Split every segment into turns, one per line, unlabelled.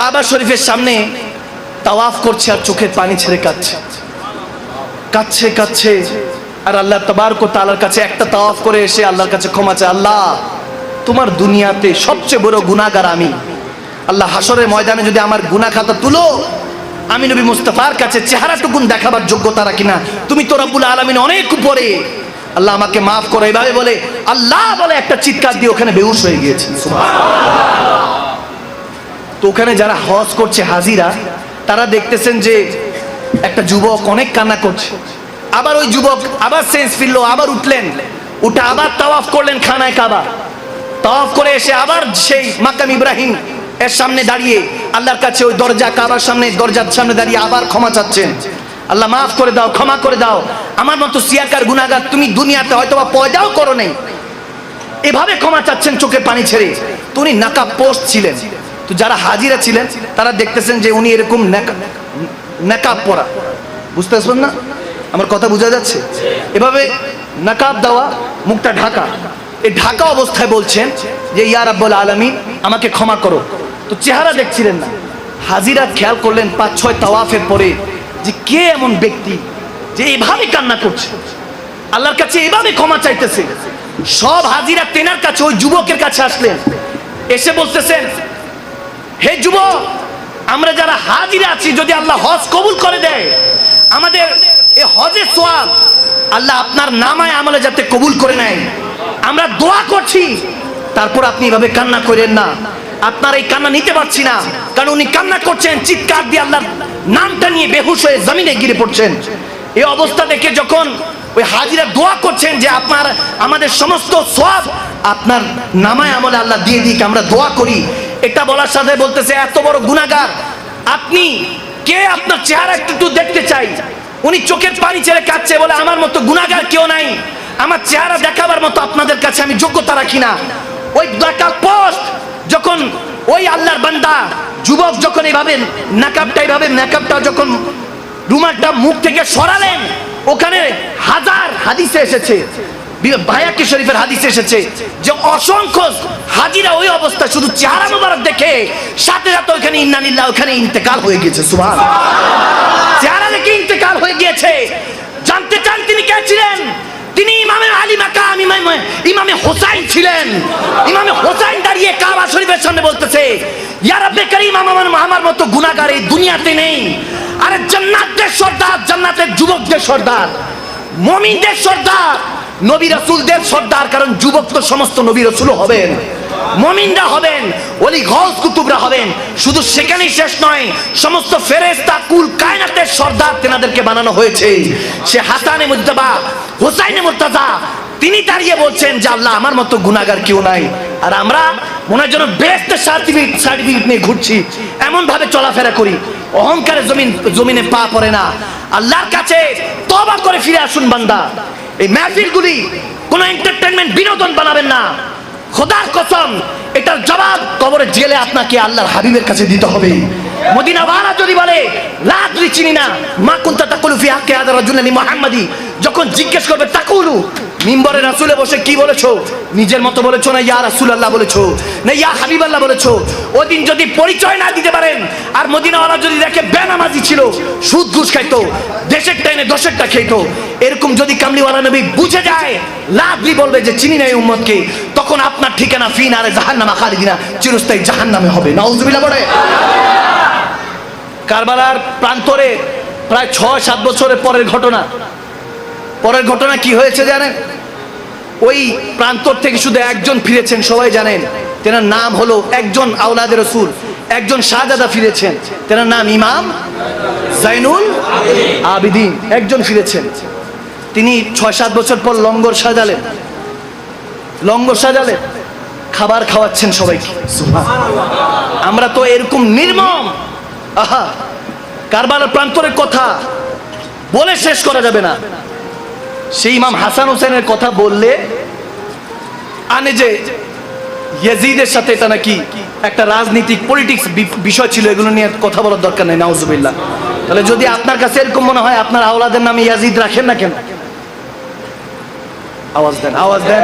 কাবা শরীফের সামনে তাওয়াফ করছে আর চোখের পানি ছেড়ে কাঁদছে কাঁদছে কাঁদছে আর আল্লাহ তাবারক ওয়া তাআলার কাছে একটা তাওয়াফ করে এসে আল্লাহর কাছে ক্ষমা চায়, আল্লাহ তোমার দুনিয়াতে সবচেয়ে বড় গুনাহগার আমি, আল্লাহ হাসরের ময়দানে যদি আমার গুনাহ খাতা তুলো, আমি নবী মুস্তাফার কাছে চেহারাটুকুন দেখাবার যোগ্যতা রাখি না, তুমি তো রব্বুল আলামিন অনেক উপরে, আল্লাহ আমাকে মাফ করো। এভাবে বলে আল্লাহ বলে একটা চিৎকার দিয়ে ওখানে বেহুশ হয়ে গিয়েছে। তো ওখানে যারা হজ করছে হাজিরা, তারা দেখতেছেন যে একটা যুবক অনেক কান্না করছে, আবার ওই যুবক আবার সেন্স ফিরলো, আবার উঠলেন, উঠে আবার তাওয়াফ করলেন খানায় কাবা, তাওয়াফ করে এসে আবার সেই মাকাম ইব্রাহিম এর সামনে দাঁড়িয়ে আল্লাহর কাছে ওই দরজা কাবার সামনে দরজার সামনে দাঁড়িয়ে আবার ক্ষমা চাচ্ছেন, আল্লাহ মাফ করে দাও, ক্ষমা করে দাও, আমার মতো সিয়াকার গুনাহগার তুমি দুনিয়াতে হয়তো বা পয়দাও করো নাই, এভাবে ক্ষমা চাচ্ছেন চোখে পানি ছেড়ে। তো উনি নাকাব পোস্ট ছিলেন, তো যারা হাজিরা ছিলেন তারা দেখতেছেন যে উনি এরকম নাকাব পরা, বুঝতে পারছেন না আমার কথা বোঝা যাচ্ছে? এভাবে নাকাব দেওয়া, মুখটা ঢাকা, এই ঢাকা অবস্থায় বলছেন যে ইয়া রাব্বুল আলামিন আমাকে ক্ষমা করো। তো চেহারা দেখছিলেন না, হাজিরা খেয়াল করলেন 5-6 তাওয়াফের পরে যে কে এমন ব্যক্তি যে এভাবে কান্না করছে, আল্লাহর কাছে এভাবে ক্ষমা চাইতেছে। সব হাজিরা তেনার কাছে ওই যুবকের কাছে আসলেন, এসে বলতেছেন হে যুবক, আমরা যারা হাজিরা আছি যদি আল্লাহ হজ কবুল করে দেয়, আমাদের এই হজের সওয়াব আল্লাহ আপনার নামায় আমলে যাতে কবুল করে নেয়, আমরা দোয়া করছি, তারপর আপনি এভাবে কান্না করেন না, আপনার এই কান্না নিতে পারছি না। কারণ উনি কান্না করছেন, চিৎকার দিয়ে আল্লাহর নামটা নিয়ে বেহুশ হয়ে জমিনে গিরে পড়ছেন। এই অবস্থা দেখে যখন ওই হাজিরা দোয়া করছেন যে আপনার আমাদের সমস্ত সওয়াব আপনার নামায় আমলে আল্লাহ দিয়ে দিক, আমরা দোয়া করি, এটা বলার সাথে বলতেছে এত বড় গুনাহগার আপনি কে, আপনার চেহারা একটু দেখতে চাই। উনি চোখের পানি ছেড়ে কাঁদছে, বলে আমার মতো গুনাহগার কেউ নাই, আমার চেহারা দেখাবার মতো আপনাদের কাছে আমি যোগ্যতা রাখি না। ওই নাকাব পোস্ট যখন ওই আল্লাহর বান্দা যুবক যখন এইভাবে নাকাবটা যখন রুমালটা মুখ থেকে সরালেন, ওখানে হাজার হাদিসে এসেছে, বাইহাকি শরীফের হাদিসে এসেছে যে অসংখ্য হাজিরা ওই অবস্থায় শুধু চেহারা মোবারক দেখে সাথে সাথে ওখানে ইন্না লিল্লাহ ওখানে ইন্তেকাল হয়ে গিয়েছে। সুবহানাল্লাহ, চেহারা দেখে ইন্তেকাল হয়ে গিয়েছে। জানতে চান তিনি কে ছিলেন? তিনি ইমামে আলী মাকাম ইমামে হোসাইন ছিলেন। ইমামে হোসাইন দাঁড়িয়ে কাবা শরীফের সামনে বলতেছে ইয়া রাব্বে কারীম, আমার মতো গুনাহগার এই দুনিয়াতে নেই। আরে জান্নাতের সর্দার, জান্নাতের যুবকদের সর্দার, মুমিনদের সর্দার, নবী রাসূলদের সর্দার, কারণ যুবক তো সমস্ত নবী রাসূল হবেন, মুমিনরা হবেন, ওলি গাউস কুতুবরা হবেন। শুধু সেখানেই শেষ নয়, সমস্ত ফেরেশতা কুল কায়নাতের সর্দার তেনাদেরকে বানানো হয়েছে। সে হাসানে মুজতাবা, হোসাইনে মুর্তাজা, তিনি দাঁড়িয়ে বলছেন যে আল্লাহ আমার মতো গুনাহগার কেউ নাই। আর আমরা মনে হয় যেন বেহেশতের সার্টিফিকেট নিয়ে ঘুরছি, এমন ভাবে চলাফেরা করি, অহংকারে জমিনে পা পড়ে না। আল্লাহর কাছে তওবা করে ফিরে আসুন বান্দা। এই মাহফিলগুলি কোনো এন্টারটেইনমেন্ট বিনোদন বানাবেন না, খোদার কসম এটার জবাব কবরে জেলে আপনাকে আল্লাহর হাবিবের কাছে দিতে হবে। মদিনাওয়ালা যদি বলে লা তুই চিনি না, মা কুনতা তাকুলু ফি হাক্কি হাযা রাজুলি মুহাম্মাদি, যখন জিজ্ঞেস করবে তাকুলু, মিম্বরে রাসূলে বসে কি বলেছো? নিজের মতো বলেছো না ইয়া রাসূলুল্লাহ বলেছো না ইয়া হাবিবাল্লাহ বলেছো? ওদিন যদি পরিচয় না দিতে পারেন, আর মদিনাওয়ালা যদি দেখে বেনামাজি ছিল, সুদ ঘুষ খাইতো, দেশের টাইনে দশেরটা খেতো, এরকম যদি কামলিওয়ালা নবী বুঝে যায়, লাভলি বলবে যে চিনি না এই উম্মতকে, তখন আপনার ঠিকানা ফি নারে জাহান্নামা খালিদিনা, চিরস্থায়ী জাহান্নামে হবে। নাউজুবিল্লাহ বলে। কারবালার প্রান্তরে প্রায় 6-7 বছরের পরের ঘটনা কি হয়েছে জানেন? ওই প্রান্তর থেকে শুধু একজন ফিরেছেন, সবাই জানেন, তেনার নাম হলো, একজন আওলাদে রাসূল, একজন শাহজাদা ফিরেছেন, তেনার নাম ইমাম জাইনুল আবিদিন, একজন ফিরেছেন। তিনি 6-7 বছর পর লঙ্গর সাজালেন, খাবার খাওয়াচ্ছেন সবাইকে। আমরা তো এরকম নির্মম, আহা, কারবালার প্রান্তরের কথা বলে শেষ করা যাবে না। সেই ইমাম হাসান হোসেনের কথা বললে আনে যে ইয়াজিদের সাথে এটা নাকি একটা রাজনীতিক পলিটিক্স বিষয় ছিল, এগুলো নিয়ে কথা বলার দরকার নেই। নাউজুবিল্লাহ। তাহলে যদি আপনার কাছে এরকম মনে হয়, আপনার আওলাদের নামে ইয়াজিদ রাখেন না কেন? আওয়াজ দেন।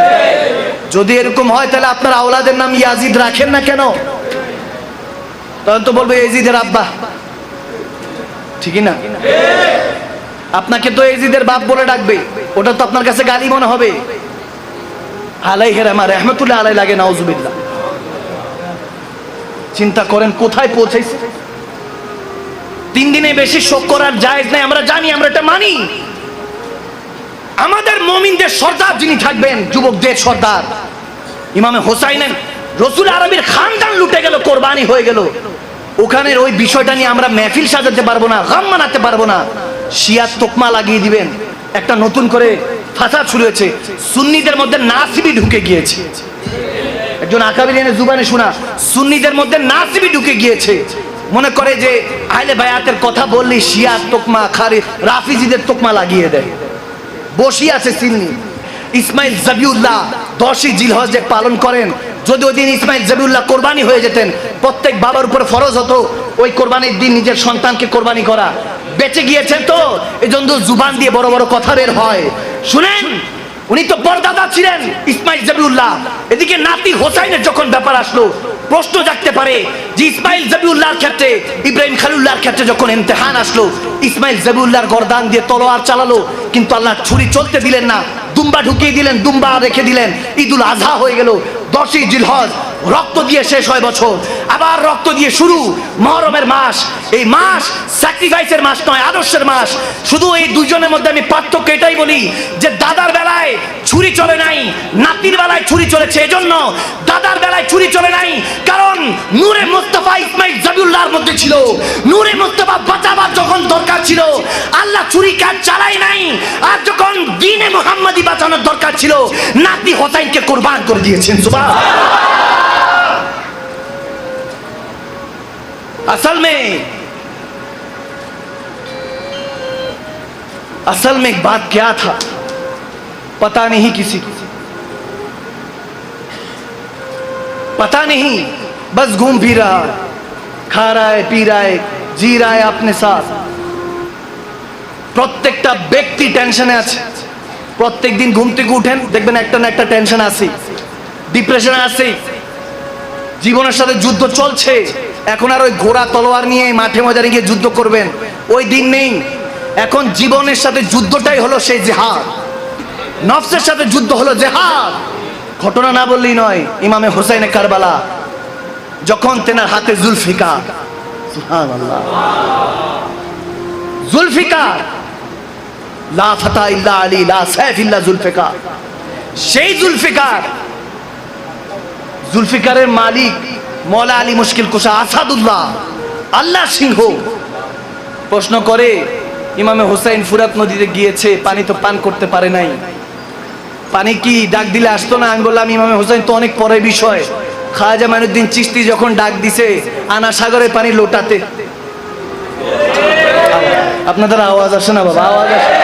যদি এরকম হয় তাহলে আপনার আওলাদের নাম ইয়াজিদ রাখেন না কেন? তখন তো বলবে এজিদের আব্বা, ঠিকই না? আপনাকে তো এজিদের বাপ বলে ডাকবে, ওটা তো আপনার কাছে গালি মনে হবে। আলাইহি রাহমাতুল্লাহ আলাইহি লাগে নাউজুবিল্লাহ। চিন্তা করেন কোথায় পৌঁছাইছে। 3 দিনে বেশি শোক করার জায়েজ নাই, আমরা জানি, আমরা এটা মানি। আমাদের মুমিনদের সর্দার যিনি থাকবেন, যুবকদের সর্দার ইমামে হোসাইনের, রসুল আরবির খানদান লুটে গেল, কোরবানি হয়ে গেল। ওখানের ওই বিষয়টা নিয়ে আমরা মেহফিল সাজাতে পারবো না, গাম মানাতে পারবো না। শিয়া তোকমা লাগিয়ে দিবেন। একটা নতুন করে ফাসাদ শুরু হয়েছে, সুন্নিদের মধ্যে নাসিবি ঢুকে গিয়েছে। একজন আকাবির এনে জুবানে শোনা, সুন্নিদের মধ্যে নাসিবি ঢুকে গিয়েছে। মনে করে যে আহলে বায়াতের কথা বললেই শিয়া তোকমা, খারি রাফিজিদের তোকমা লাগিয়ে দেয়। বসি আছে সিন্নি। ইসমাইল জবিউল্লাহ 10ই জিলহজে পালন করেন। যদি ওই দিন ইসমাইল জবিউল্লাহ কোরবানি হয়ে যেতেন, প্রত্যেক বাবার উপর ফরজ হতো ওই কোরবানির দিন নিজের সন্তানকে কোরবানি করা। বেঁচে গিয়েছেন তো এই জন্য জুবান দিয়ে বড় বড় কথা বের হয়। শুনেন, উনি তো পরদাদা ছিলেন ইসমাইল জবিউল্লাহ। এদিকে নাতি হোসাইনের যখন ব্যাপার আসলো, প্রশ্ন জাগতে পারে যে ইসমাইল জবিউল্লাহর ক্ষেত্রে, ইব্রাহিম খলিলুল্লাহর ক্ষেত্রে যখন ইমতিহান আসলো, ইসমাইল জবিউল্লাহর গর্দান দিয়ে তলোয়ার চালালো, কিন্তু আল্লাহ ছুরি চলতে দিলেন না, দুম্বা ঢুকিয়ে দিলেন, দুম্বা রেখে দিলেন। ঈদুল আজহা হয়ে গেল, 10ই জিলহজ, রক্ত দিয়ে শেষ হয় বছর, আবার রক্ত দিয়ে শুরু মুহররমের মাস। এই মাস স্যাক্রিফাইসের মাস নয়, আদর্শের মাস। শুধু এই দুজনের মধ্যে আমি পার্থক্য এটাই বলি যে দাদার বেলায় ছুরি চলে নাই, নাতির বেলায় ছুরি চলেছে। এজন্য দাদার বেলায় ছুরি চলে নাই, কারণ নূরে মুস্তাফা ইসমাইল জবিউল্লাহর মধ্যে ছিল। নূরে মুস্তাফা বাঁচাবার যখন দরকার ছিল, আল্লাহ ছুরি কাজ চালাই নাই। আর যখন দ্বীনে মুহাম্মাদি বাঁচানোর দরকার ছিল, নাতি হোসাইনকে কুরবান করে দিয়েছেন। সুবহানাল্লাহ। असल में एक बात क्या था पता नहीं, किसी को पता नहीं, बस घूम फिर रहा, खा रहा है, पी रहा है, जी रहा है अपने साथ। প্রত্যেকটা ব্যক্তি টেনশনে আছে। প্রত্যেক দিন ঘুম থেকে উঠেন, দেখবেন একটা না একটা টেনশন আছে, ডিপ্রেশনে আছে। জীবনের সাথে যুদ্ধ চলছে। এখন আর ওই ঘোড়া তলোয়ার নিয়ে মাঠে ময়দানে গিয়ে যুদ্ধ করবেন, ওই দিন নেই। এখন জীবনের সাথে যুদ্ধটাই হলো সেই জিহাদ। নফসের সাথে যুদ্ধ হলো জিহাদ। ঘটনা না বললেই নয়, ইমামে হোসাইনে কারবালা যখন তেনার হাতে জুলফিকার, সুবহানাল্লাহ, জুলফিকার, লা ফাতা ইল্লা আলী, লা সাইফ ইল্লা জুলফিকার। সেই জুলফিকার, জুলফিকারের মালিক মৌলা আলী মুশকিল কুশা আসাদুল্লাহ, আল্লাহ সিংহ। প্রশ্ন করে ইমামে হোসাইন ফুরাত নদীতে গিয়েছে, পানি তো পান করতে পারে নাই। পানি কি ডাক দিলে আসতো না? আমি বললাম ইমামে হোসাইন তো অনেক পরের বিষয়। খাজা মাইনুদ্দিন চিশতি যখন ডাক দিছে আনা সাগরের পানি লোটাতে, আপনাদের আওয়াজ আসে না বাবা? আওয়াজ আসে?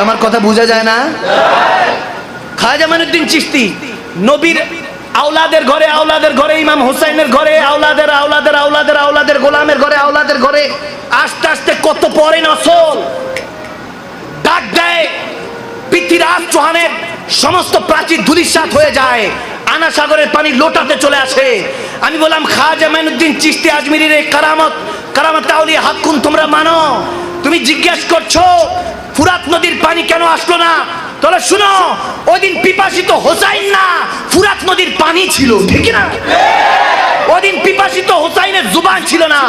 আমার কথা বোঝা যায় না? খাজা মাইনুদ্দিন চিশতি নবীর আওলাদের ঘরে, আওলাদের ঘরে, ইমাম হোসাইনের ঘরে, আওলাদের আওলাদের আওলাদের আওলাদের গোলামের ঘরে, আওলাদের ঘরে আস্তে আস্তে কত পরে নসল ডাক দেয়। পৃথ্বীরাজ চৌহানের সমস্ত প্রাচীর ধূলিসাৎ হয়ে যায়, আনা সাগরের পানি লোটাতে চলে আসে। আমি বললাম খাজা মাইনুদ্দিন চিশতি আজমিরের এই কারামত, কারামত আউলিয়া হাক্কুন তোমরা মানো। তুমি জিজ্ঞেস করছো ফুরাত নদীর পানি কেন আসলো না? তাহলে শুনো, ওই দিন পিপাসিত হোসাইন না, ফুরাত নদীর পানি ছিল, ঠিক না? ওই দিন পিপাসিত হোসাইনের জুবান ছিল না,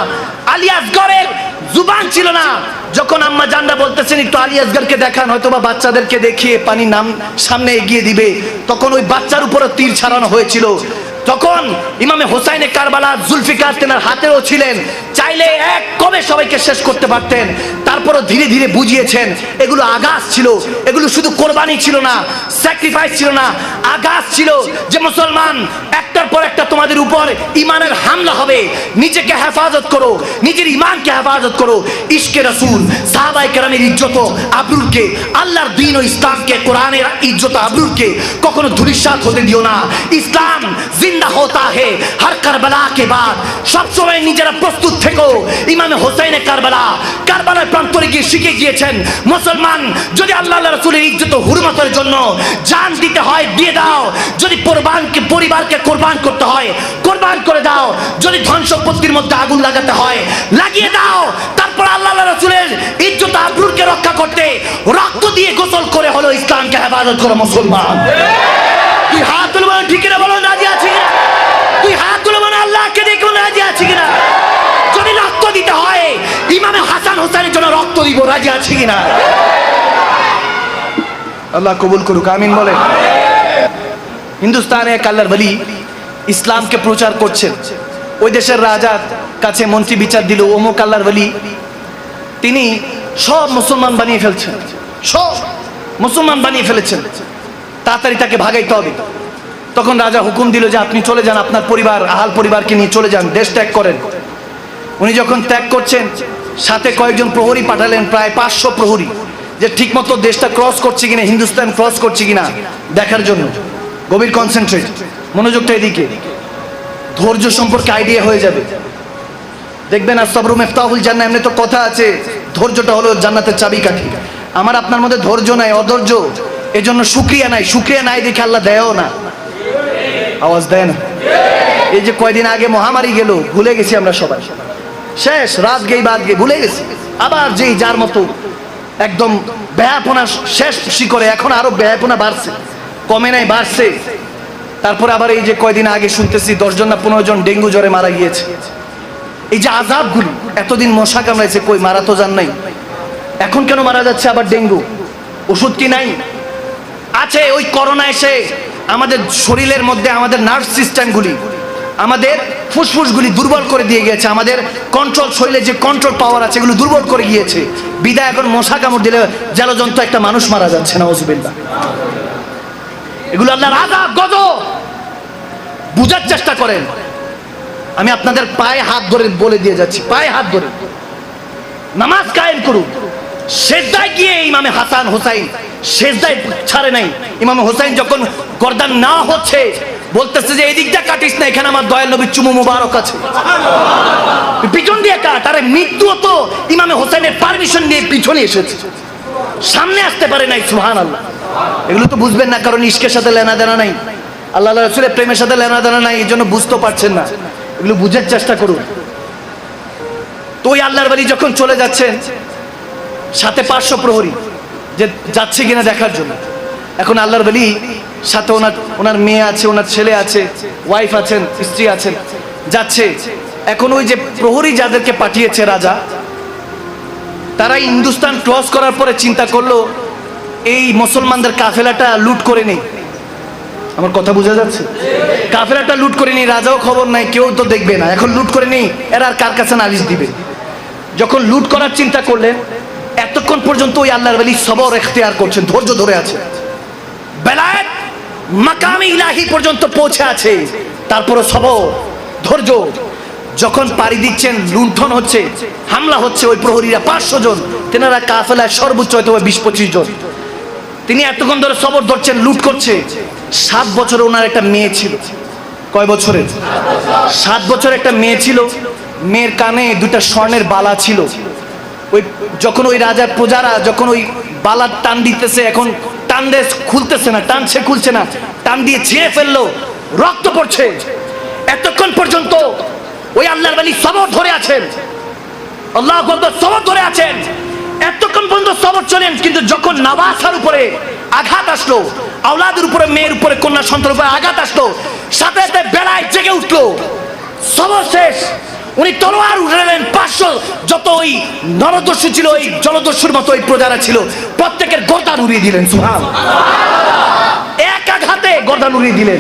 আলী আসগরের জুবান ছিল না। যখন আম্মা জানরা বলতেছেন একটু আলী আসগরকে দেখান, হয়তো বা বাচ্চাদেরকে দেখিয়ে পানি নাম সামনে এগিয়ে দিবে, তখন ওই বাচ্চার উপরে তীর ছাড়ানো হয়েছিল। তখন ইমামে হোসাইনে কারবালা জুলফিকার তেনার হাতেও ছিলেন, চাইলে এক কবে সবাইকে শেষ করতে পারতেন। তারপরও ধীরে ধীরে বুঝিয়েছেন এগুলো আগাছ ছিল, এগুলো শুধু কোরবানি ছিল না, স্যাক্রিফাইস ছিল না, আগাছ ছিল যে মুসলমান একটার পর একটা তোমাদের উপর ইমানের হামলা হবে। নিজেকে হেফাজত করো, নিজের ইমানকে হেফাজত করো। ইশকে রাসূল, সাহাবায়ে কেরামের ইজ্জত আবরুরকে, আল্লাহর দ্বীন ও ইসলামকে, কোরআনের ইজ্জত আবরুরকে কখনো ধূলিসাৎ হতে দিও না। ইসলাম जिंदा होता है हर करबला के बाद। सब समय নিজেরা প্রস্তুত থেকো। ইমামে হোসেনে কারবালার প্রান্তরে গিয়ে শিখে গিয়েছেন, মুসলমান যদি আল্লাহ রাসূলের ইজ্জত ও হুরমতের জন্য জান দিতে হয় দিয়ে দাও, যদি পরিবারকে কোরবান করতে হয় কোরবান করে দাও, যদি ধন সম্পত্তির মধ্যে আগুন লাগাতে হয় লাগিয়ে দাও। তারপর আল্লাহ রাসূলের ইজ্জত আবরুকে রক্ষা করতে রক্ত দিয়ে গোসল করে হলো ইসলামকে হেফাজত করো মুসলমান। তুই হাত তুলে বলো ঠিক কিনা, বলো রাজি আছি কিনা? তুই হাত তুলে বলো আল্লাহকে দেখো রাজি আছি কিনা? যদি রক্ত দিতে হয় ইমামে হাসান হোসেনের জন্য রক্ত দিব, রাজি আছি কিনা? আল্লাহ কবুল করুক, আমিন বলে। হিন্দুস্তানে এক আল্লাহর ওলি ইসলামকে প্রচার করছেন। ওই দেশের রাজার কাছে মন্ত্রী বিচার দিল, অমুক আল্লাহর ওলি তিনি সব মুসলমান বানিয়ে ফেলছেন, সব মুসলমান বানিয়ে ফেলেছেন, তাড়াতাড়ি তাকে ভাগাইতে হবে। তখন রাজা হুকুম দিল যে আপনি চলে যান, আপনার পরিবার আহাল পরিবারকে নিয়ে চলে যান, দেশ ত্যাগ করেন। উনি যখন ত্যাগ করছেন সাথে কয়েকজন প্রহরী পাঠালেন, প্রায় 500 প্রহরী, যে ঠিকমতো দেশটা ক্রস করছে কিনা, হিন্দুস্তান ক্রস করছে কিনা দেখার জন্য। গভীর কনসেন্ট্রেট, মনোযোগটা এদিকে। ধৈর্য সম্পর্কে আইডিয়া হয়ে যাবে, দেখবেন আর সবরু মিফতাহুল জান্নাহ, এমনি তো কথা আছে ধৈর্যটা হলো জান্নাতের চাবিকাঠি। আমার আপনার মধ্যে ধৈর্য নাই, অধৈর্য, এজন্য শুকরিয়া নাই। শুকরিয়া নাই দেখে আল্লাহ দেয়ও না, আওয়াজ দেয় না। এই যে কয়দিন আগে মহামারী গেল, ভুলে গেছি আমরা সবাই, শেষ রাত গেই বাদ গেই ভুলে গেছি। আবার যেই যার মতো একদম ব্যয়াপনা শেষ শিখরে, এখন আরো ব্যয়াপনা বাড়ছে, কমে নাই বাড়ছে। তারপরে আবার এই যে কয়দিন আগে শুনতেছি 10 জন না 15 জন ডেঙ্গু জ্বরে মারা গিয়েছে। এই যে আযাবগুলি, এতদিন মশা কামড়াইছে, কই মারা তো যান নাই, এখন কেন মারা যাচ্ছে আবার ডেঙ্গু? ওষুধ কি নাই? আছে। ওই করোনা এসে আমাদের শরীরের মধ্যে আমাদের নার্ভ সিস্টেমগুলি, আমাদের ফুসফুসগুলি দুর্বল করে দিয়ে গিয়েছে, আমাদের কন্ট্রোল, শরীরে যে কন্ট্রোল পাওয়ার আছে এগুলো দুর্বল করে গিয়েছে। বিদায় এখন মশা কামড় দিলে জলজন্ত একটা মানুষ মারা যাচ্ছে, নাউজুবিল্লাহ। এগুলো আল্লাহর আযাব, গজব। বুঝার চেষ্টা করেন। আমি আপনাদের পায়ে হাত ধরে বলে দিয়ে যাচ্ছি, পায়ে হাত ধরে নামাজ কায়েম করুন। সেজদায় গিয়ে ইমামে হাসান হোসাইন সেজদায় ছাড়ে নাই। ইমামে হোসাইন যখন গর্দান না হচ্ছে বলতেছে যে এই দিকটা কাটিস না, এখানে আমার দয়াল নবীর চুমু মুবারক আছে, পিছন দিয়ে কাট। আরে মৃত্যু তো ইমামে হোসাইনের পারমিশন নিয়ে পিছনে এসেছে, সামনে আসতে পারে নাই। সুবহানাল্লাহ। এগুলো তো বুঝবেন না, কারণ ইশকের সাথে লেনা দেনা নাই, আল্লাহ রাসূলের প্রেমের সাথে লেনা দেনা নাই, এই জন্য বুঝতে পারছেন না। এগুলো বুঝার চেষ্টা করুন। তো ওই আল্লাহর ওলি যখন চলে যাচ্ছেন, সাথে 500 প্রহরী যে যাচ্ছে কিনা দেখার জন্য। এখন আল্লাহর ওলি সাথে ওনার মেয়ে আছে, ওনার ছেলে আছে, ওয়াইফ আছেন, স্ত্রী আছেন, যাচ্ছে। এখন ওই যে প্রহরী যাদেরকে পাঠিয়েছে রাজা, তারা হিন্দুস্তান ক্রস করার পরে চিন্তা করলো এই মুসলমানদের কাফেলাটা লুট করে নেই। আমার কথা বোঝা যাচ্ছে? কাফেলাটা লুট করে নেই, রাজাও খবর নাই, কেউ তো দেখবে না, এখন লুট করে নেই, এরা আর কার কাছে নালিশ দিবে? যখন লুট করার চিন্তা করলেন, এতক্ষণ পর্যন্ত ওই আল্লাহর ওলি সবর ইখতিয়ার করছেন, ধৈর্য ধরে আছে, বেলায়েত মাকামে ইলাহি পর্যন্ত পৌঁছে আছে, তারপরে সবর ধৈর্য। যখন পাড়ি দিচ্ছেন, লুণ্ঠন হচ্ছে, হামলা হচ্ছে, ওই প্রহরীরা 500 জন, তেনারা কাফেলায় সর্বোচ্চ হয়তো 20-25 জন। তিনি এতক্ষণ ধরে সবর ধরছেন, লুট করছে। 7 বছরে ওনার একটা মেয়ে ছিল। কয় বছরের? 7 বছর একটা মেয়ে ছিল। মেয়ের কানে 2টা স্বর্ণের বালা ছিল। ওই যখন ওই রাজার প্রজারা যখন ওই বালার টান দিতেছে, এখন টান দিয়ে খুলতেছে না, টানছে খুলছে না, টান দিয়ে ছিঁড়ে ফেললো, রক্ত পড়ছে। এতক্ষণ পর্যন্ত ওই আল্লাহর ওলি সবর ধরে আছেন, আল্লাহু আকবার, সবর ধরে আছেন। এতক্ষণ পর্যন্ত সবর চলেন, কিন্তু যখন নওয়াসার উপরে আঘাত আসলো, আওলাদের উপরে, মেয়ের উপরে, কন্যা সন্তানের উপরে আঘাত আসলো, সাথে সাথে বেলায় জেগে উঠলো, সবর শেষ। উনি তলোয়ার উঠালেন। 500 যত ওই নরদস্যু ছিল, ওই জলদস্যুর মতো ওই প্রজারা ছিল, প্রত্যেকের গর্দান উড়িয়ে দিলেন। সুবহানাল্লাহ। এক আঘাতে গর্দান উড়িয়ে দিলেন।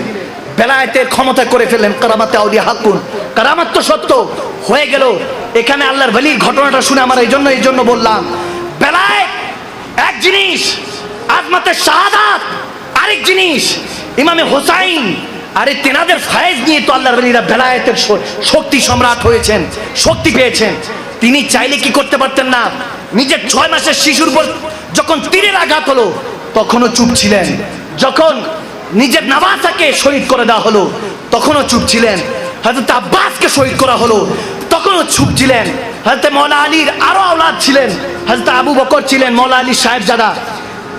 বেলায়েতের ক্ষমতা করে ফেললেন। কারামাতে আউলিয়া হাকুন, কারামাত তো সত্য হয়ে গেল। এখানে আল্লাহর ওলির ঘটনাটা শুনে আমার এই জন্য বললাম, বেলায়েত এক জিনিস, আজমাতে শাহাদাত আরেক জিনিস। ইমামে হোসাইন, আরে তেনাদের ফায়েজ নিয়ে তো আল্লাহর ওলিরা বেলায়েতের শক্তি সম্রাট হয়েছেন, শক্তি পেয়েছেন। তিনি চাইলে কি করতে পারতেন না? নিজের 6 মাসের শিশুর উপর যখন তীরের আঘাত হলো তখনও চুপ ছিলেন। যখন নিজের নওয়াসাকে শহীদ করে দেওয়া হলো তখনও চুপ ছিলেন। হযরত আব্বাসকে শহীদ করা হলো, তখনও চুপ ছিলেন। হযরত মাওলা আলীর আরো আওলাদ ছিলেন, হযরত আবু বকর ছিলেন, মাওলা আলী সাহেবজাদা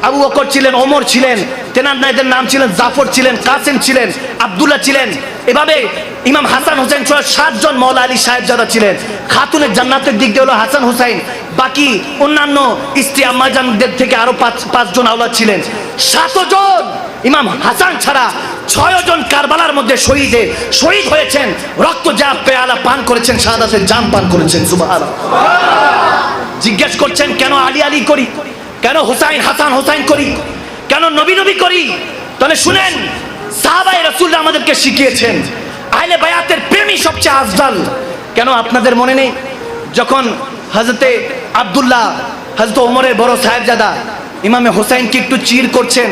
আবু বকর ছিলেন, ওমর ছিলেন, তেনার নাইদের নাম ছিলেন জাফর ছিলেন, কাসেম ছিলেন, আব্দুল্লাহ ছিলেন। এভাবে ইমাম হাসান হোসেন সহ 7 জন মাওলা আলী সাহেবজাদা ছিলেন। খাতুনের জান্নাতের দিক দিয়ে হলো হাসান হুসাইন, বাকি অন্যান্য স্ত্রী আম্মাজানদের থেকে আরো 5 জন আওলাদ ছিলেন। 7 জন ইমাম হাসান ছাড়া 6 জন কারবালার মধ্যে শহীদ হয়েছেন, রক্ত যা পেয়ালা পান করেছেন, শাহাদাতের জাম পান করেছেন। সুবহানাল্লাহ। জিজ্ঞেস করছেন কেন আলী আলী করি, কেন হুসাইন হাসান হুসাইন করি, কেন নবী নবী করি? তাহলে শুনেন, সাহাবায়ে রাসূল আমাদেরকে শিখিয়েছেন আহলে বায়াতের প্রেমী সবচেয়ে আফজাল। কেন আপনাদের মনে নেই যখন হযরতে আব্দুল্লাহ হযরত ওমরের বড় সাহেবজাদা ইমামে হোসাইনকে একটু চির করছেন,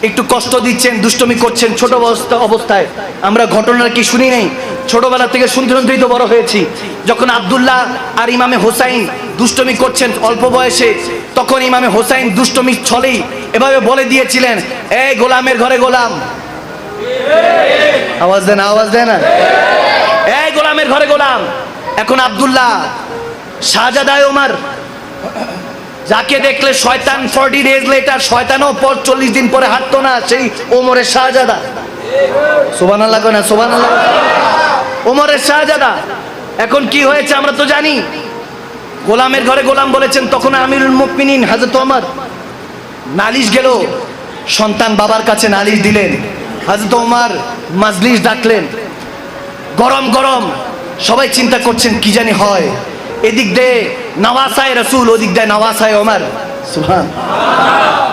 একটু কষ্ট দিচ্ছেন, দুষ্টমি করছেন ছোট অবস্থায়, আমরা ঘটনার কি শুনি নাই? ছোটবেলা থেকে শুনতে শুনতেই তো বড় হয়েছি। যখন আব্দুল্লাহ আর ইমামে হোসাইন দুষ্টমি করছেন অল্প বয়সে, তখন ইমামে হোসাইন দুষ্টমি ছলেই এভাবে বলে দিয়েছিলেন, এই গোলামের ঘরে গোলাম, আওয়াজ দেন আওয়াজ দেন, এই গোলামের ঘরে গোলাম। এখন আব্দুল্লাহ শাহজাদায় ওমর, যাকে দেখলে শয়তান 40 days later, শয়তানও 40 দিন পরে হাঁটতো না, সেই ওমরের শাহজাদা। সুবহানাল্লাহ না সুবহানাল্লাহ। ওমরের শাহজাদা এখন কি হয়েছে আমরা তো জানি। গোলামের ঘরে গোলাম বলেছেন, তখন আমিরুল মুমিনিন হযরত ওমর নালিশ গেল, সন্তান বাবার কাছে নালিশ দিলেন। হযরত ওমর মাজলিস ডাকলেন, গরম গরম, সবাই চিন্তা করছেন কি জানি হয়। এদিক দিয়ে নওয়াসায় রাসূল, ওদিক দিয়ে নওয়াসায় ওমর। সুবহান,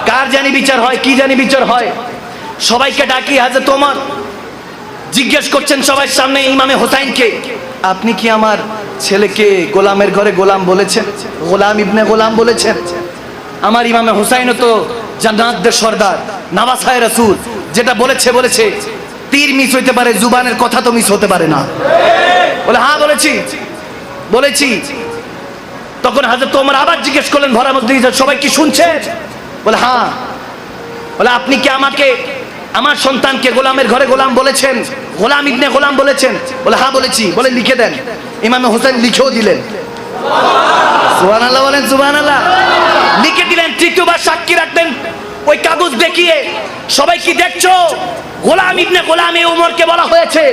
কার জানি বিচার হয়, কি জানি বিচার হয়। সবাইকে ডাকি হযরত ওমর জিজ্ঞেস করছেন সবার সামনে ইমামে হোসাইনকে, আপনি কি আমার ছেলেকে গোলামের ঘরে গোলাম বলেছেন, গোলাম ইবনে গোলাম বলেছেন? আমার ইমামে হোসাইনও তো জান্নাতের সর্দার, নওয়াসায় রাসূল, যেটা বলেছে বলেছে, তীর মিস হইতে পারে, জুবানের কথা তো মিস হতে পারে না। বলে হ্যাঁ বলেছি বলেছি। তখন হযরত ওমর আবার জিজ্ঞেস করলেন ভরার মধ্যে, সবাই কি শুনছে? বলে হ্যাঁ। বলে আপনি কি আমাকে, আমার সন্তানকে গোলামের ঘরে গোলাম বলেছেন, গোলাম ইবনে গোলাম বলেছেন? বলে হ্যাঁ বলেছি। বলে লিখে দেন। ইমামে হোসেন লিখেও দিলেন। সুবহানাল্লাহ বলেন সুবহানাল্লাহ। লিখে দিলেন, তৃতীয়বার সাক্ষী রাখলেন ওই কাগজ দেখিয়ে, সবাই কি দেখছো? গোলাম ইবনে গোলাম এই ওমরকে বলা হয়েছে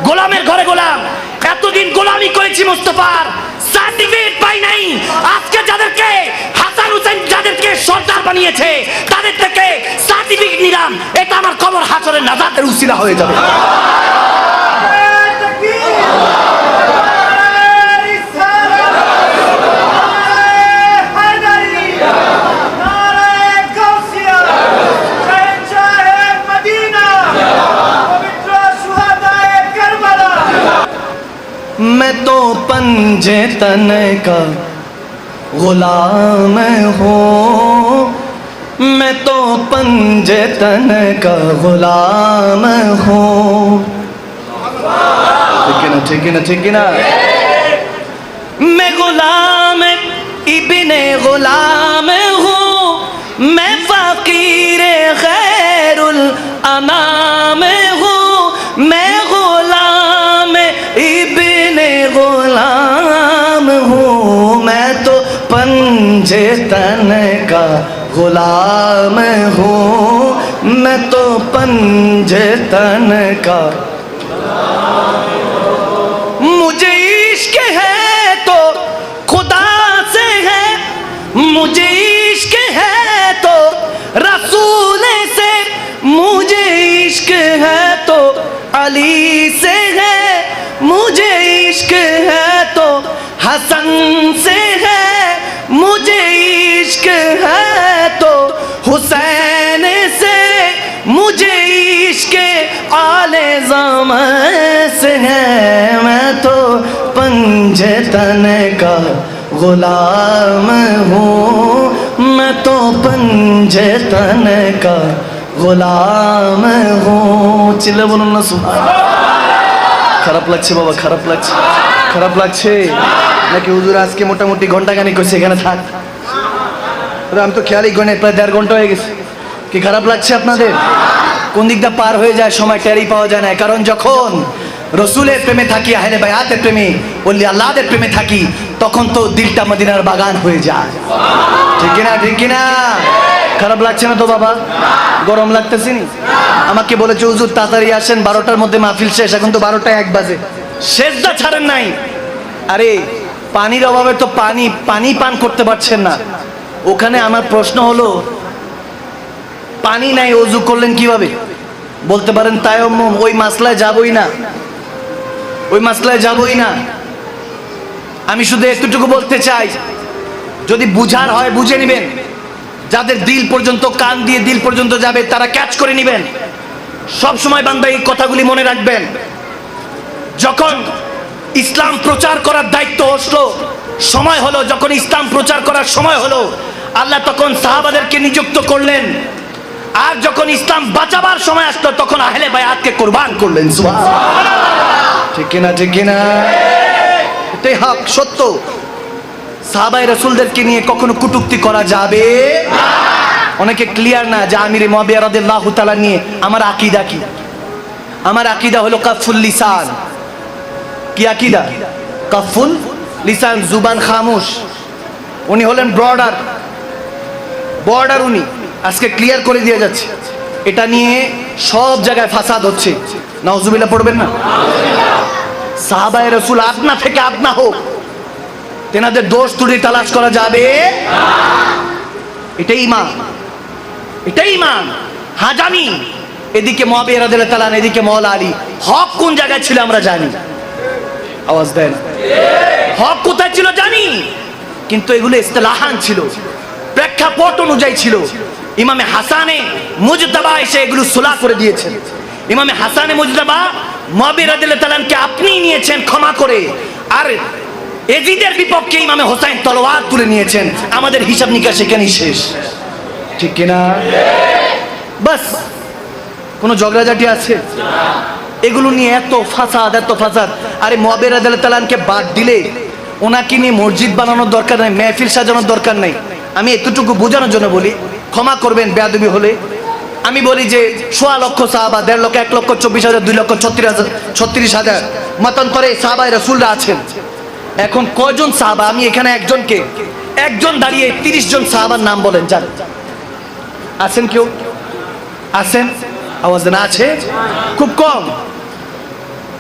গোলামের ঘরে গোলাম। এতদিন গোলামি করেছি মুস্তাফার, সার্টিফিকেট পাই নাই। আজকে যাদেরকে হাসান হুসাইন যাদেরকে সর্দার বানিয়েছে, তাদের থেকে সার্টিফিকেট নিলাম, এটা আমার কবর হাসরের নাজাতের উসিলা হয়ে যাবে। मैं तो पंजे तन का गुलाम हूँ, मैं तो पंजे तन का गुलाम हूँ। ठीक है ना ठीक है ना ठीक है ना। मैं गुलाम इब्ने गुलाम हूँ, मैं फकीर खैरुल अनाम हूँ, मैं गुलाम इब्ने गुलाम हूँ, मैं तो पंजे तन का गुलाम हूँ, मैं तो पंजे तन का। मुझे इश्क है तो खुदा से है, मुझे इश्क है तो रसूल से, मुझे इश्क है तो अली से है, मुझे इश्क है तो हसन से है, मुझे इश्क है तो हुसैन से, मुझे इश्क आले ज़मा से है, मैं तो पंजे तन का गुलाम हूँ, मैं तो पंजे तन का गुलाम हूँ। चिल्ले बोलুন না সুবহান। খারাপ লাগছে বাবা, খারাপ লাগছে, খারাপ লাগছে নাকি? হুজুর আজকে মোটামুটি ঘন্টাখানেক কইছে এখানে থাক, আমি তো খেয়ালই করি না, প্রায় 1.5 ঘন্টা হয়ে গেছে। কি খারাপ লাগছে আপনাদের? কোন দিকটা পার হয়ে যায় সময় টেরই পাওয়া যায় না। কারণ যখন রসুলের প্রেমে থাকি, আহলে বায়াতের প্রেমে, ওলি আল্লাহদের প্রেমে থাকি, তখন তো দিলটা মদিনার বাগান হয়ে যায়। ঠিক কিনা, ঠিক কিনা? খারাপ লাগছে না তো বাবা? গরম লাগতেছে নি? আমাকে বলেছে হুজুর তাড়াতাড়ি আসেন, 12টার মধ্যে মাহফিল শেষ। এখন তো 12টা 1 বাজে, শেষদা ছাড়েন নাই। আরে পানির অভাবে তো পানি পান করতে পারছেন না। ওখানে আমার প্রশ্ন হলো, পানি নাই, ওযু করলেন কিভাবে? বলতে পারেন তায়াম্মুম। ওই মাসলায় যাবই না, ওই মাসলায় যাবই না। আমি শুধু এতটুকু বলতে চাই, যদি বুঝার হয় বুঝে নেবেন। যাদের দিল পর্যন্ত, কান দিয়ে দিল পর্যন্ত যাবে, তারা ক্যাচ করে নেবেন। সব সময় বান্দা এই কথাগুলি মনে রাখবেন। যখন ইসলাম প্রচার করার দায়িত্ব আসলো, সময় হলো, যখন ইসলাম প্রচার করার সময় হলো, আল্লাহ তখন সাহাবাদেরকে নিযুক্ত করলেন। আর যখন ইসলাম বাঁচাবার সময় আসলো, তখন আহলে বায়াতকে কুরবান করলেন। সুবহানাল্লাহ। ঠিক কিনা, ঠিক কিনা? এটাই হক, সত্য। সাহাবায়ে রাসূলদেরকে নিয়ে কখনো কটূক্তি করা যাবে না। অনেকে ক্লিয়ার না যে আমির মুয়াবিয়া রাদিয়াল্লাহু তাআলা নিয়ে আমার আকীদা কি। আমার আকীদা হলো কাফুল লিসান। কি আকীদা? কাফুল লিসান, জুবান খামোশ। উনি হলেন বর্ডার। উনি আজকে ক্লিয়ার করে দিয়ে যাচ্ছে। এটা নিয়ে সব জায়গায় ফাসাদ হচ্ছে। নাউজুবিল্লাহ পড়বেন না? সাহাবায়ে রাসূল আপনা থেকে আপনা হোক, তেনাদের দোষ ত্রুটি তালাশ করা যাবে না। এটাই ঈমান, এটাই ঈমান। হাজানি এদিকে মুয়াবিয়া রাদিয়াল্লাহু তাআলা, এদিকে মাওলা আলী। হক কোন জায়গায় ছিল আমরা জানি। আওয়াজ দেন। হক কোথায় ছিল জানি, কিন্তু এগুলো ইস্তিলাহান ছিল, প্রেক্ষাপট অনুযায়ী ছিল। ইমামে হাসানে মুজতাবা এসে এগুলো সুলাহ করে দিয়েছেন। ইমামে হাসানে মুজতাবা মুয়াবিয়া রাদিয়াল্লাহু তাআলাকে আপনি নিয়েছেন ক্ষমা করে, আর এজিদের বিপক্ষে ইমামে হোসাইন তলোয়ার তুলে নিয়েছেন। আমাদের হিসাব নিকাশ এখানেই শেষ। ঠিক কিনা? বাস, কোনো ঝগড়াঝাটি আছে? এগুলো নিয়ে এত ফাসাদ, এত ফাসাদ। আরে মুয়াবিয়া রাদিয়াল্লাহু তাআলাকে বাদ দিলে ওনাকে নিয়ে মসজিদ বানানোর দরকার নাই, মেহফিল সাজানোর দরকার নাই। আমি এতটুকু বোঝানোর জন্য বলি, ক্ষমা করবেন বেয়াদবি হলে। আমি বলি যে 1.25 লক্ষ সাহাবা, 1.5 লক্ষ, 1,24,000, 2,36,000 মতান্তরে সাহাবায়ে রাসূলরা আছেন। এখন কয়জন সাহাবা? আমি এখানে একজন দাঁড়িয়ে 30 জন সাহাবার নাম বলেন, যান। আছেন কেউ? আছেন? আওয়াজ দেন। আছে? খুব কম।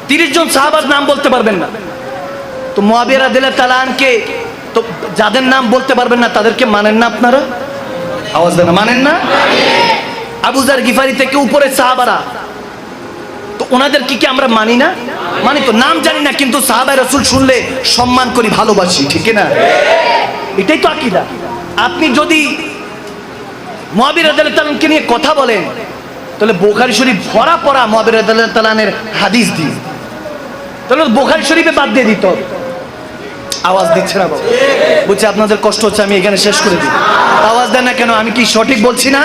30 জন সাহাবার নাম বলতে পারবেন না। তো মুয়াবিয়া রাদিয়াল্লাহু তাআলা আনকে তো যাদের নাম বলতে পারবেন না, তাদেরকে মানেন না আপনারা? আওয়াজ দেন। মানেন না? আবু যার গিফারি থেকে উপরে সাহাবারা, তো ওনাদের কি আমরা মানি না? মানি তো। নাম জানি না, কিন্তু সাহাবায়ে রাসূল শুনলে সম্মান করি, ভালোবাসি। ঠিক না? এটাই তো আকীদা। আপনি যদি মুয়াবিয়া রাদিয়াল্লাহু তাআলাকে নিয়ে কথা বলেন, তাহলে বুখারী শরীফ ভরা পড়া মুয়াবিয়া রাদিয়াল্লাহু তাআলার হাদিস দিয়ে, তাহলে বুখারী শরীফে বাদ দিয়ে দিত। আওয়াজ দিচ্ছে না বাবা? বুঝছি আপনাদের কষ্ট হচ্ছে, আমি এখানে শেষ করে দিই। আওয়াজ দেন না কেন? আমি কি সঠিক বলছি না?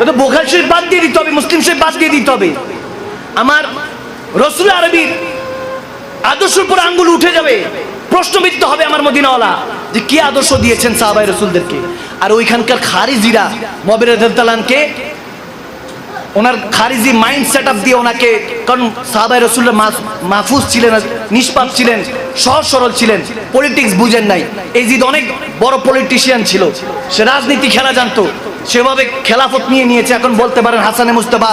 তো বুখারী শরীফ বাদ দিয়ে দিতে হবে, মুসলিম শরীফ বাদ দিয়ে দিতে হবে। আমার রাসূল আরবীর আদর্শের উপর আঙ্গুল উঠে যাবে। প্রশ্নবিদ্ধ হবে আমার মদিনাওয়ালা যে কি আদর্শ দিয়েছেন সাহাবায়ে রাসূলদেরকে। আর ওইখানকার খারিজিরা মুয়াবিয়া রাদিয়াল্লাহু তাআলাকে ওনার খারিজি মাইন্ড সেট আপ দিয়ে ওনাকে, কারণ সাহাবায়ে রাসূলরা মাহফুজ ছিলেন, নিষ্পাপ ছিলেন, সহজ সরল ছিলেন, পলিটিক্স বুঝেন নাই। এজিদ অনেক বড় পলিটিশিয়ান ছিল, সে রাজনীতি খেলা জানতো, সেভাবে খেলাফত নিয়েছে। এখন বলতে পারেন হাসানে মুজতাবা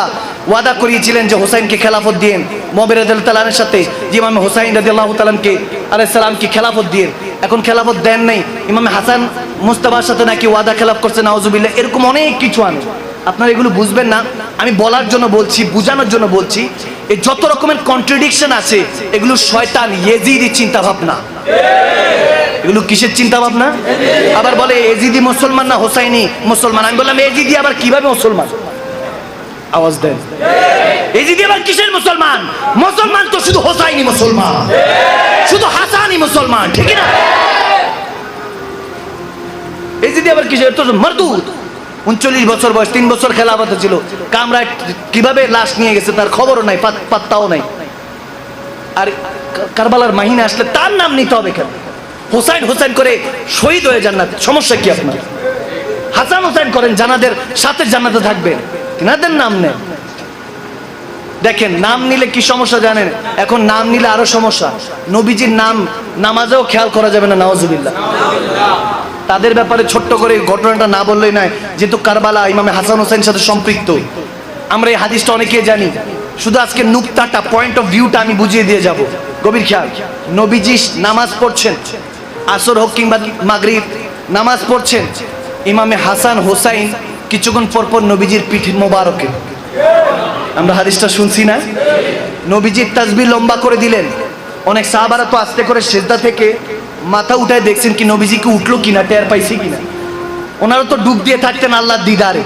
ওয়াদা করিয়েছিলেন যে হোসাইনকে খেলাফত দিয়েন, মুয়াবিয়া রাদিয়াল্লাহু তাআলার সাথে, যে ইমাম হোসাইন রাদিয়াল্লাহু তাআলাকে আলাইহিস সালামকে খেলাফত দিয়েন। এখন খেলাফত দেন নাই, ইমাম হাসান মুজতাবার সাথে নাকি ওয়াদা খেলাফ করছে, নাউজুবিল্লাহ। এরকম অনেক কিছু আনে। আপনারা এগুলো বুঝবেন না, আমি বলার জন্য বলছি, বুঝানোর জন্য বলছি। এই যত রকমের কন্ট্রাডিকশন আছে, এগুলো শয়তান ইয়েজিদি চিন্তা ভাবনা। এগুলো কিসের চিন্তা ভাবনা? আবার বলে এজিদি মুসলমান না হোসাইনি মুসলমান। আমি বললাম এজিদি আবার কিভাবে মুসলমান? আওয়াজ দেন। এজিদি আবার কিসের মুসলমান? মুসলমান তো শুধু হোসাইনি মুসলমান, শুধু হাসানি মুসলমান। ঠিক না? এজিদি আবার কিসের? তো মরদুদ। 39 বছর বয়স, 3 বছর খেলাফত ছিল। কামরায় কিভাবে লাশ নিয়ে গেছে তার খবরও নাই, পাত্তাও নাই। আর কারবালার মাহিনা আসলে তার নাম নিতে হবে কেন? হোসাইন হোসাইন করে শহীদ হয়ে জান্নাত, সমস্যা কি আপনার? হাসান হোসাইন করেন, জানাদের সাথে জান্নাতে থাকবেন। তিনাদের নাম নেন। দেখেন নাম নিলে কি সমস্যা জানেন? এখন নাম নিলে আরো সমস্যা। নবীজির নাম নামাজেও খেয়াল করা যাবে না, নাউজুবিল্লাহ। তাদের ব্যাপারে ছোট্ট করে ঘটনাটা না বললেই নয়, যেহেতু কারবালা ইমামে হাসান হোসেনের সাথে সম্পৃক্ত। আমরা এই হাদিসটা অনেকেই জানি, শুধু আজকে নুকতাটা, পয়েন্ট অফ ভিউটা আমি বুঝিয়ে দিয়ে যাব। গভীর খেয়াল। নবীজি নামাজ পড়ছেন, আসর হোক কিংবা মাগরিব, নামাজ পড়ছেন। ইমামে হাসান হোসাইন কিছুক্ষণ পর পর নবীজির পিঠ মোবারকে, আমরা হাদিসটা শুনছি না, নবীজির তাসবিহ লম্বা করে দিলেন। অনেক সাহাবারা তো আস্তে করে সিজদা থেকে মাথা উঠায় দেখছেন কি নবীজি কি উঠলো কিনা, টের পাইছে কিনা। ওনারা তো ডুব দিয়ে থাকতেন আল্লাহর দিদারে।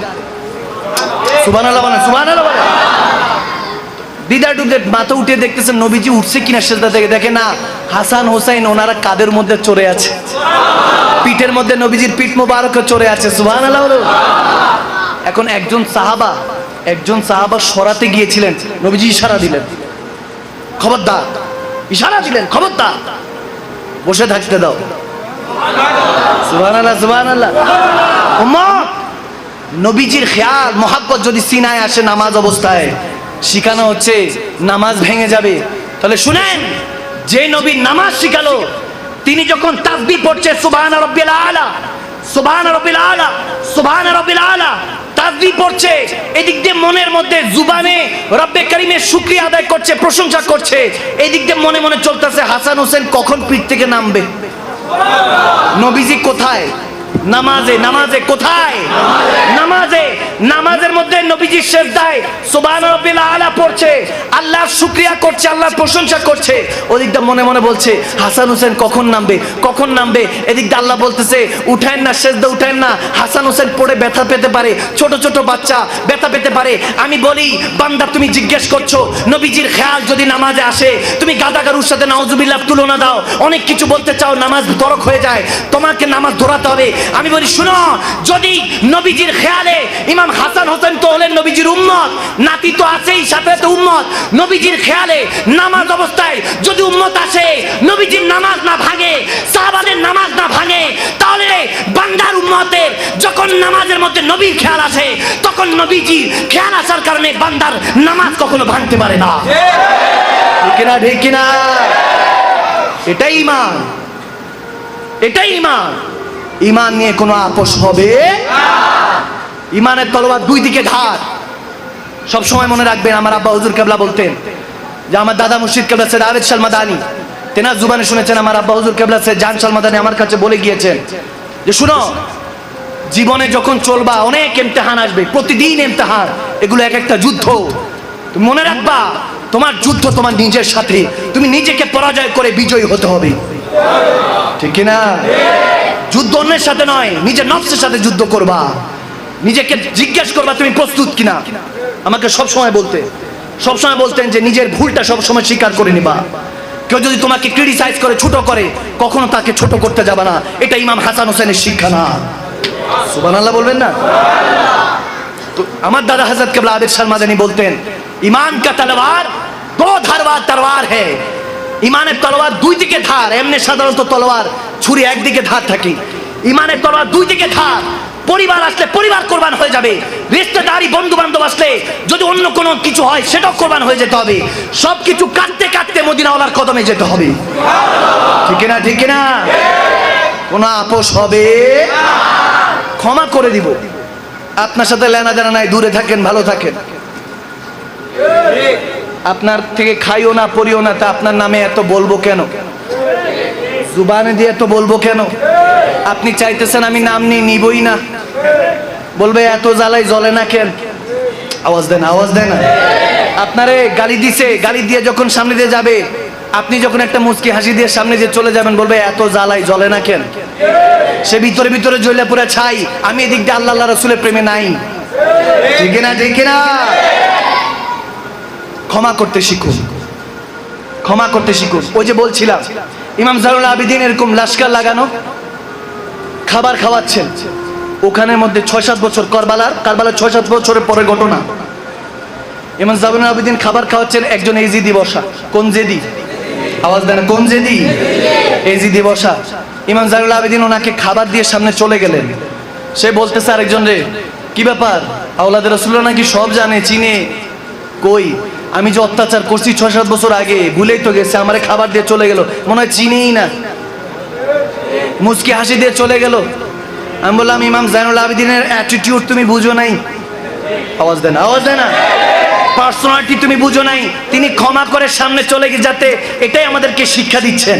সুবহানাল্লাহ বলেন, সুবহানাল্লাহ বলেন। দিদার ডুব দিয়ে মাথা উঠিয়ে দেখতেছেন নবীজি উঠছে কিনা সিজদা থেকে। দেখে না, হাসান হোসাইন ওনারা কাদের মধ্যে চড়ে আছে, পিঠের মধ্যে নবীজির পিঠ মোবারকে চড়ে আছে। সুবহানাল্লাহ বলেন। এখন একজন সাহাবা সরাতে গিয়েছিলেন, নবীজি ইশারা দিলেন, খবরদার। ইশারা দিলেন, খবরদার, বসে থাকতে দাও। সুবহানাল্লাহ, সুবহানাল্লাহ। উম্মত, নবীজির খেয়াল মোহাব্বত যদি সিনায় আসে নামাজ অবস্থায়, শিখানো হচ্ছে নামাজ ভেঙে যাবে। তাহলে শুনেন, যে নবী নামাজ শিখালো, তিনি যখন তাসবিহ পড়ছে সুবহান রাব্বিল আলা, সুবহান রাব্বিল আলা, সুবহান রাব্বিল আলা, তাসবিহ পড়ছে, এদিক দিয়ে মনের মধ্যে জুবানে রব্বে কারীমের শুকরিয়া আদায় করছে, প্রশংসা করছে। এদিক দিয়ে মনে মনে চলতেছে হাসান হোসেন কখন পিঠ থেকে নামবে। নবীজি কোথায়? নামাজে। নামাজে কোথায়? নামাজে। নামাজের মধ্যে নবীজি সিজদায় সুবহান রাব্বিল আলা পড়ছে, আল্লাহর শুকরিয়া করছে, আল্লাহর প্রশংসা করছে। ওদিকটা মনে মনে বলছে হাসান হোসেন কখন নামবে, কখন নামবে। এদিকটা আল্লাহ বলতেছে উঠেন না, সিজদা উঠেন না, হাসান হোসেন পড়ে ব্যথা পেতে পারে, ছোট ছোট বাচ্চা ব্যথা পেতে পারে। আমি বলি বান্দা, তুমি জিজ্ঞেস করছো নবীজির খেয়াল যদি নামাজে আসে, তুমি গাদাগারুর সাথে নাউজুবিল্লাহ তুলনা দাও, অনেক কিছু বলতে চাও, নামাজ তরক হয়ে যায়, তোমাকে নামাজ ধরাতে হবে। আমি বলি শুনো, যদি নবীজির খেয়ালে, ইমাম হাসান হোসেন তো হলেন নবীজির উম্মত, নাতি তো আছেই, সাথে তো উম্মত। নবীজির খেয়ালে নামাজ অবস্থায় যদি উম্মত আসে, নবীজির নামাজ না ভাঙে, সাহাবাদের নামাজ না ভাঙে, তাহলে বান্দার উম্মতের যখন নামাজের মধ্যে নবীর খেয়াল আসে, তখন নবীজির খেয়াল আসার কারণে বান্দার নামাজ কখনো ভাঙতে পারে না। ঠিক না, ঠিক কিনা? এটাই ঈমান, এটাই ঈমান। ঈমান নিয়ে কোনো আপোষ হবে না। ঈমানের তলোয়ার দুই দিকে ধার। সব সময় মনে রাখবেন, আমার আব্বা হুজুর কেবলা বলতেন যে আমার দাদা মুর্শিদ কেবলা সৈয়দ আবেদ শাহ মাদানী, তেনার জুবানে শুনেছেন, আমার আব্বা হুজুর কেবলা সৈয়দ জান শাহ মাদানী আমার কাছে বলে গিয়েছেন যে শুনো, জীবনে যখন চলবা অনেক ইমতিহান আসবে, প্রতিদিন ইমতিহান, এগুলো এক একটা যুদ্ধ। তুমি মনে রাখবা তোমার যুদ্ধ তোমার নিজের সাথে, তুমি নিজেকে পরাজয় করে বিজয়ী হতে হবে। ঠিক কিনা? যুদ্ধ অন্যের সাথে নয়, নিজের নফসের সাথে যুদ্ধ করবা। নিজেকে জিজ্ঞেস করবা তুমি প্রস্তুত কিনা। আমাকে সবসময় বলতেন যে নিজের ভুলটা সবসময় স্বীকার করে নিবা। কেউ যদি তোমাকে ক্রিটিসাইজ করে, ছোট করে, কখনো তাকে ছোট করতে যাবে না। এটা ইমাম হাসান হোসেনের শিক্ষা না। সুবহানাল্লাহ বলবেন না? তো আমার দাদা হযরত কেবলা আবেদ শাহ মাদানী বলতেন, ঈমান কা তলোয়ার দো ধারওয়ার তরওয়ার है। ঈমানের তলোয়ার দুই দিকে ধার। এমনি সাধারণত তলোয়ার ছুরি একদিকে ধার থাকে, ঈমানের তলোয়ার দুই দিকে ধার। পরিবার আসলে পরিবার কোরবান হয়ে যাবে, রিশতেদারি বন্ধু বান্ধব আসলে যদি অন্য কোনো কিছু হয় সেটাও কোরবান হয়ে যেতে হবে। সবকিছু কাটতে কাটতে মদিনাওয়ালার কদমে যেতে হবে। ঠিক না, ঠিক না? কোনো আপোষ হবে না। ক্ষমা করে দিব, আপনার সাথে লেনা দেনা নাই, দূরে থাকেন, ভালো থাকেন। আপনার থেকে খাইও না, পড়িও না, তা আপনার নামে এত বলবো কেন? জুবানে দিয়ে এত বলবো কেন? আপনি চাইতেছেন আমি নাম নিবই না, বলবে এত জ্বালাই জ্বলে না কেন? আওয়াজ দেন, আওয়াজ দেন। আপনারে গালি দিছে, গালি দিয়ে যখন সামনে দিয়ে যাবে, আপনি যখন একটা মুচকি হাসি দিয়ে সামনে দিয়ে চলে যাবেন, বলবে এত জ্বালাই জ্বলে না কেন? সে ভিতরে ভিতরে জ্বলে পুরো ছাই। আমি এদিক দিয়ে আল্লাহ রাসূলের প্রেমে নাই। ঠিক না, ঠিক না? ক্ষমা করতে শিখুন, ক্ষমা করতে শিখুন। ওই যে বলছিলাম, ইমাম জাইনুল আবেদিন এরকম লাশকার লাগানো, খাবার খাওয়াচ্ছেন, ওখানের মধ্যে 6-7 বছর, কারবালার 6-7 বছরের পরে ঘটনা। ইমাম জাইনুল আবেদিন খাবার খাওয়াচ্ছেন, একজন এজিদি বসা। কোন জেদি? আওয়াজ দেন, কোন জেদি? এজিদি বসা। ইমাম জাইনুল আবেদিন ওনাকে খাবার দিয়ে সামনে চলে গেলেন। সে বলতেছে আরেকজন রে, কি ব্যাপার, আওলাদের রাসূলুল্লাহ নাকি সব জানে চিনে? কই, আমি যে অত্যাচার করছি 6-7 বছর আগে, ভুলেই তো গেছে, আমারে খাবার দিয়ে চলে গেল, মনে হয় চিনেই না, মুচকি হাসি দিয়ে চলে গেল। আমি বললাম ইমাম জাইনুল আবেদিনের অ্যাটিটিউড তুমি বুঝো নাই। আওয়াজ দেন, আওয়াজ দেন না। পার্সোনালিটি তুমি বুঝো নাই। তিনি ক্ষমা করে সামনে চলে গিয়ে যাতে, এটাই আমাদেরকে শিক্ষা দিচ্ছেন,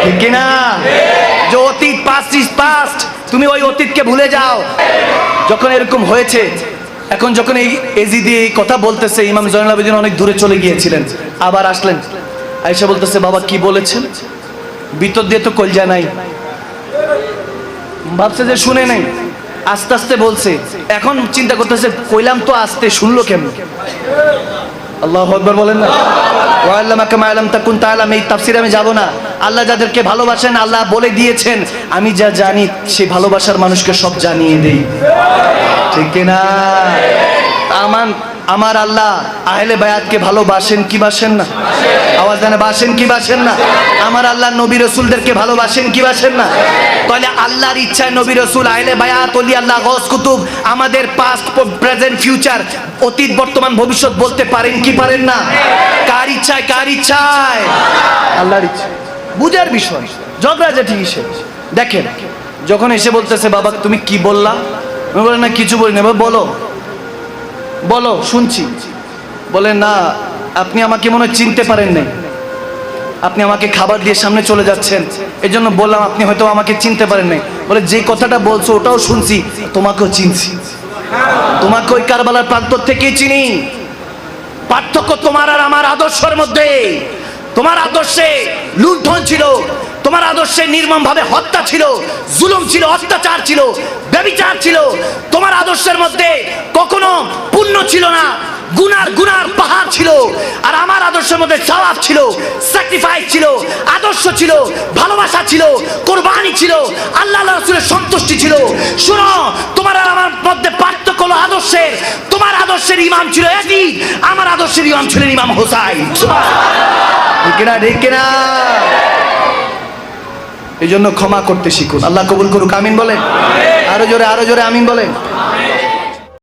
ঠিক কিনা? যে অতীত, পাস্ট ইজ পাস্ট, তুমি ওই অতীতকে ভুলে যাও। যখন এরকম হয়েছে, এখন যখন এই এজিদি এই কথা বলতেছে, ইমাম জাইনুল আবেদিন অনেক দূরে চলে গিয়েছিলেন, আবার আসলেন, আয়েশা বলতেছে বাবা কি বলেছেন? ভিতর দিয়ে তো কলজা নাই, ভাবছে যে শুনে নাই, আস্তে আস্তে বলছে। এখন চিন্তা করতেছে কইলাম তো আস্তে, শুনলো কেমন? আল্লাহু আকবার বলেন না। ওয়াল্লামাকা মা লাম তাকুন তাআলাম, এই তাফসীরে আমি যাব না। আল্লাহ যাদেরকে ভালোবাসেন আল্লাহ বলে দিয়েছেন, আমি যা জানি সেই ভালোবাসার মানুষকে সব জানিয়ে দেই, ঠিক কিনা? আমার আল্লাহ আহলে বায়াতকে ভালোবাসেন কি বাসেন না? আওয়াজ দেন, বাসেন কি বাসেন না? আমার আল্লাহ নবী রাসূলদেরকে ভালোবাসেন কি বাসেন না? তাহলে আল্লাহর ইচ্ছায় নবী রাসূল, আহলে বায়াত, ওলি আল্লাহ, গওস কুতুব আমাদের পাস্ট প্রেজেন্ট ফিউচার, অতীত বর্তমান ভবিষ্যৎ বলতে পারেন কি পারেন না? কার ইচ্ছায়? কার ইচ্ছায়? আল্লাহর ইচ্ছা। বুঝার বিষয়, ঝগড়াঝাটি কিসে? দেখেন যখন এসে বলতেছে বাবা তুমি কি বললা, আমি বলি না কিছু বলি না। বলো বলো, শুনছি। বলে না আপনি আমাকে মনে হয় চিনতে পারেন নাই, আপনি আমাকে খাবার দিয়ে সামনে চলে যাচ্ছেন, এই জন্য বললাম আপনি হয়তো আমাকে চিনতে পারেন নাই। বলে যে কথাটা বলছো ওটাও শুনছি, তোমাকেও চিনছি, তোমাকে ওই কারবালার প্রান্তর থেকেই চিনি। পার্থক্য তোমার আর আমার আদর্শের মধ্যে। তোমার আদর্শে লুণ্ঠন ছিল, তোমার আদর্শে নির্মম ভাবে হত্যা ছিল, জুলুম ছিল, অত্যাচার ছিল, ব্যভিচার ছিল। তোমার আদর্শের মধ্যে কখনো পুণ্য ছিল না, গুনার পাহাড় ছিল। আর আমার আদর্শের মধ্যে সওয়াব ছিল, স্যাক্রিফাইস ছিল, আদর্শ ছিল, ভালোবাসা ছিল, কোরবানি ছিল, আল্লাহ রাসূলের সন্তুষ্টি ছিল। শোনো, তোমার আর আমার মধ্যে পার্থক্য হলো আদর্শের। তোমার আদর্শের ইমাম ছিল ইয়াজিদ, আমার আদর্শের ইমাম ছিলেন ইমাম হোসাইন। ঠিক না? ঠিক না? এই জন্য ক্ষমা করতে শিখুন। আল্লাহ কবুল করুক, আমিন বলেন। আরো জোরে, আরো জোরে আমিন বলেন।